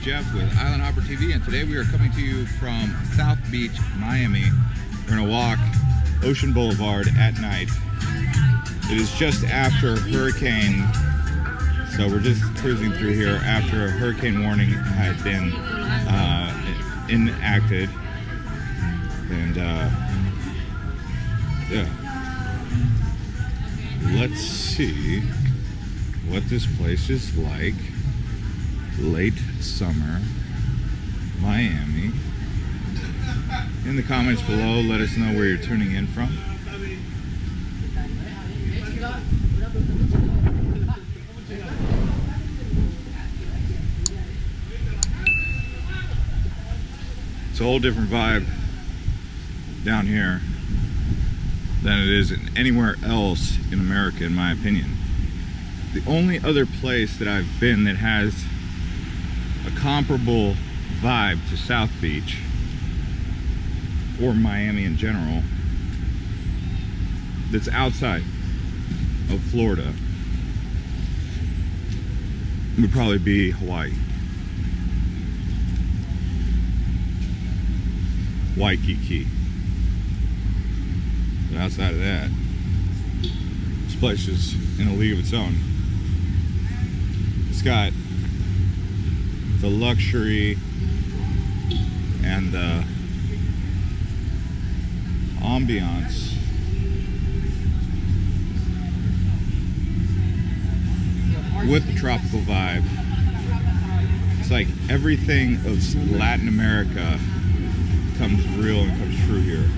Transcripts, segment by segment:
Jeff with Island Hopper TV, and today we are coming to you from South Beach, Miami. We're gonna walk Ocean Boulevard at night. It is just after hurricane, so we're just cruising through here after a hurricane warning had been enacted. And yeah, let's see what this place is like. Late summer Miami. In the comments below, let us know where you're tuning in from. It's a whole different vibe down here than it is anywhere else in America, in my opinion. The only other place that I've been that has a comparable vibe to South Beach or Miami in general that's outside of Florida would probably be Hawaii. Waikiki. But outside of that, this place is in a league of its own. It's got the luxury and the ambiance with the tropical vibe. It's like everything of Latin America comes real and comes true here.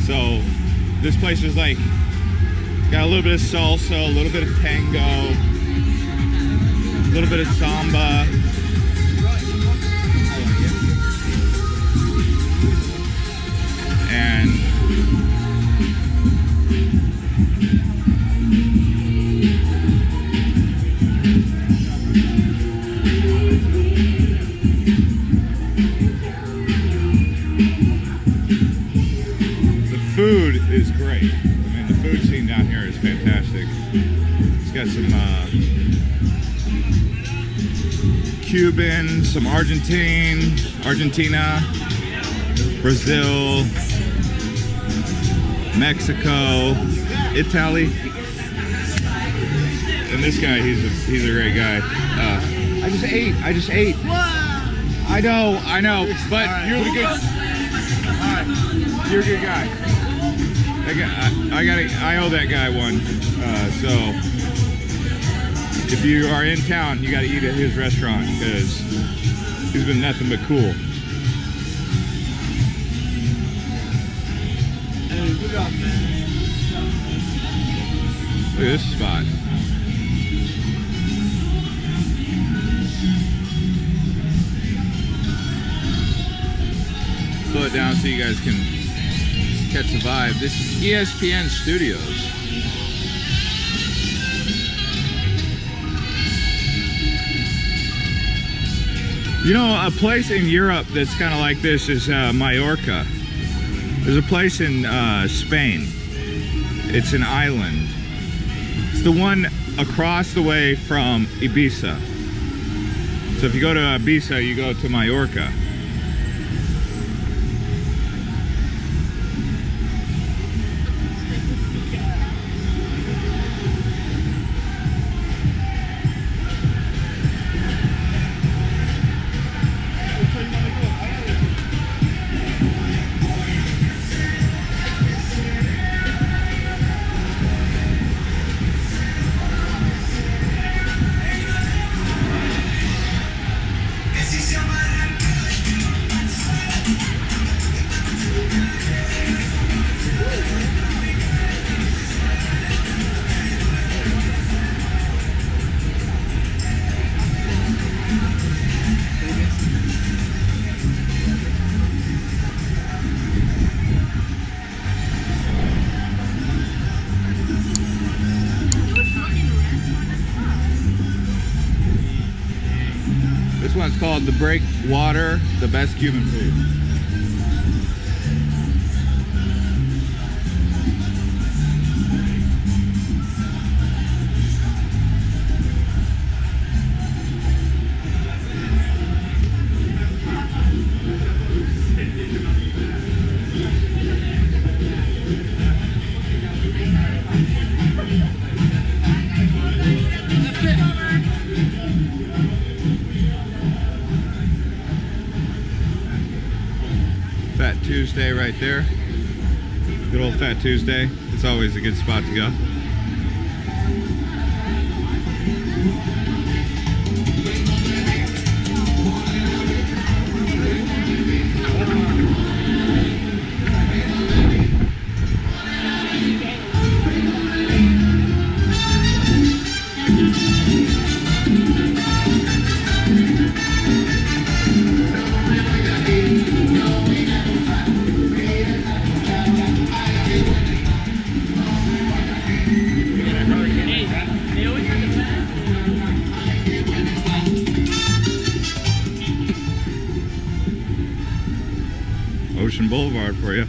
So this place is like got a little bit of salsa, a little bit of tango, a little bit of samba. And the food is great. The food scene down here is fantastic. It's got some Cuban, some Argentina, Brazil, Mexico, Italy, and this guy, he's a great guy. I just ate. I know, but right. You're the good. All right, you're a good guy. I owe that guy one. So if you are in town, you gotta eat at his restaurant because he's been nothing but cool. Look at this spot. Slow it down so you guys can catch the vibe. This is ESPN Studios. You know, a place in Europe that's kind of like this is Mallorca. There's a place in Spain. It's an island. It's the one across the way from Ibiza. So if you go to Ibiza, you go to Mallorca. This one's called the Breakwater, the best Cuban food. Tuesday right there. Good old Fat Tuesday. It's always a good spot to go. Ocean Boulevard for you.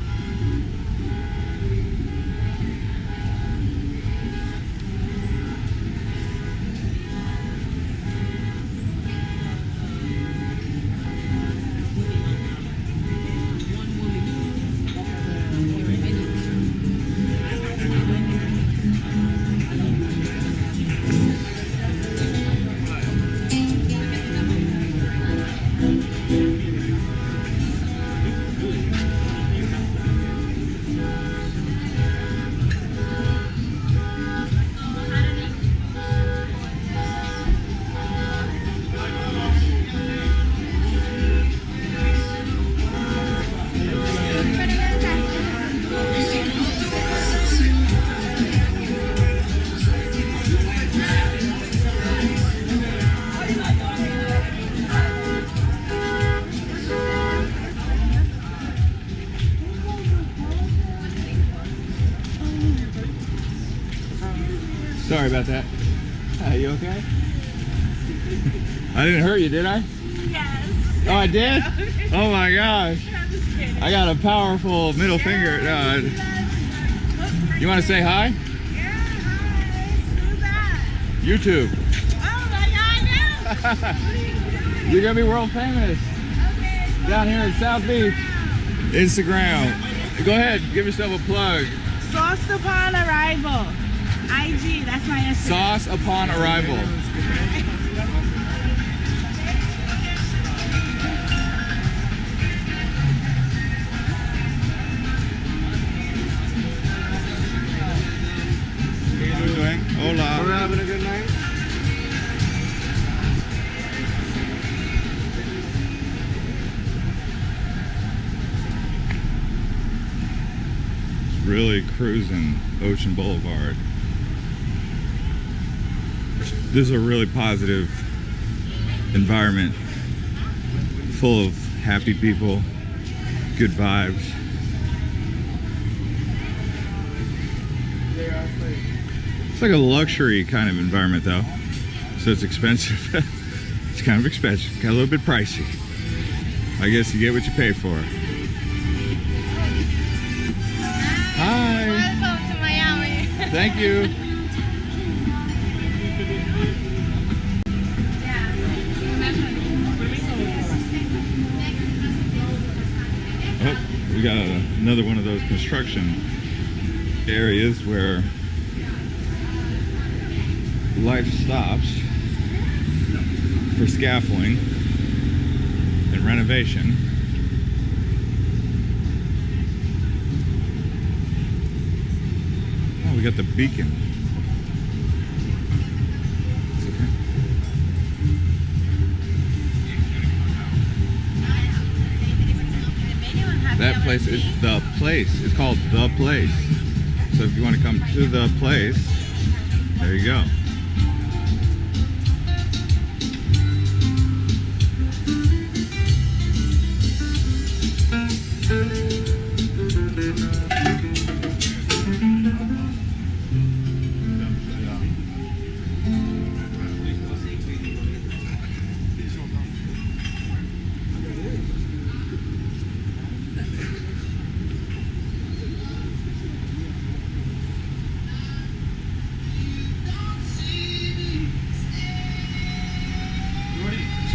Sorry about that. Are you okay? I didn't hurt you, did I? Yes. Oh, I did? Oh my gosh. I'm just kidding. I got a powerful middle finger. You want to say hi? Yeah, hi. Who's that? YouTube. Oh my God, no. You're going to be world famous. Okay. Down here in South Beach. Instagram. Go ahead, give yourself a plug. Sauce upon arrival. IG, that's my Instagram. Sauce upon arrival. How you doing? Hola. We're having a good night. Really cruising Ocean Boulevard. This is a really positive environment, full of happy people, good vibes. It's like a luxury kind of environment though, so it's expensive. It's kind of expensive, got a little bit pricey. I guess you get what you pay for. Hi. Welcome to Miami. Thank you. Oh, we got another one of those construction areas where life stops for scaffolding and renovation. Oh, we got the beacon. It's okay. That place is the place. It's called the place. So if you want to come to the place, there you go.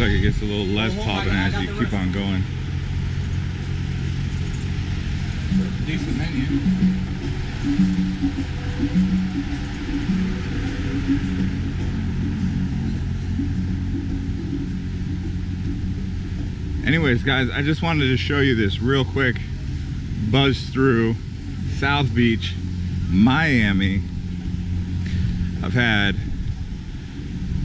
Looks like it gets a little less popping as you keep on going. Decent menu. Anyways, guys, I just wanted to show you this real quick. buzzed through South Beach, Miami. I've had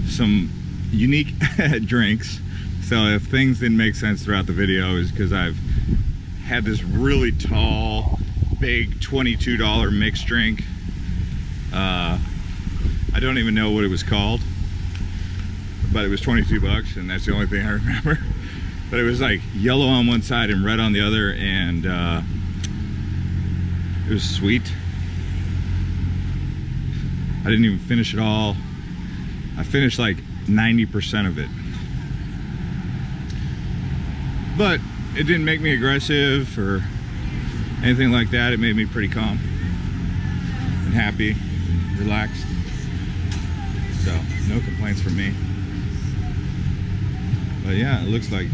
some unique drinks, so if things didn't make sense throughout the video, is because I've had this really tall, big $22 mixed drink. I don't even know what it was called, but it was 22 bucks, and that's the only thing I remember. But it was like yellow on one side and red on the other, and it was sweet. I didn't even finish it all. I finished like 90% of it. But it didn't make me aggressive or anything like that. It made me pretty calm and happy, relaxed. So, no complaints from me. But yeah, it looks like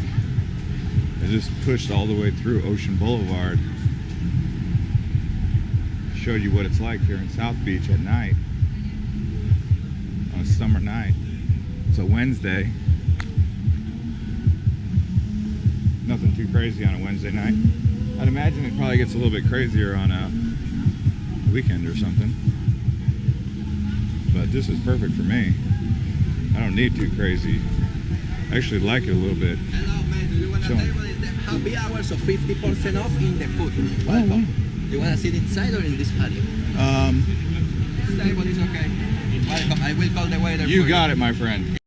I just pushed all the way through Ocean Boulevard. Showed you what it's like here in South Beach at night. On a summer night. It's a Wednesday. Nothing too crazy on a Wednesday night. I'd imagine it probably gets a little bit crazier on a weekend or something. But this is perfect for me. I don't need too crazy. I actually like it a little bit. Hello, man. Do you want to So- table is the happy hour, so 50% off in the food. Oh, Welcome. You want to sit inside or in this patio? This table is okay. Welcome. I will call the waiter. You for got it, my friend.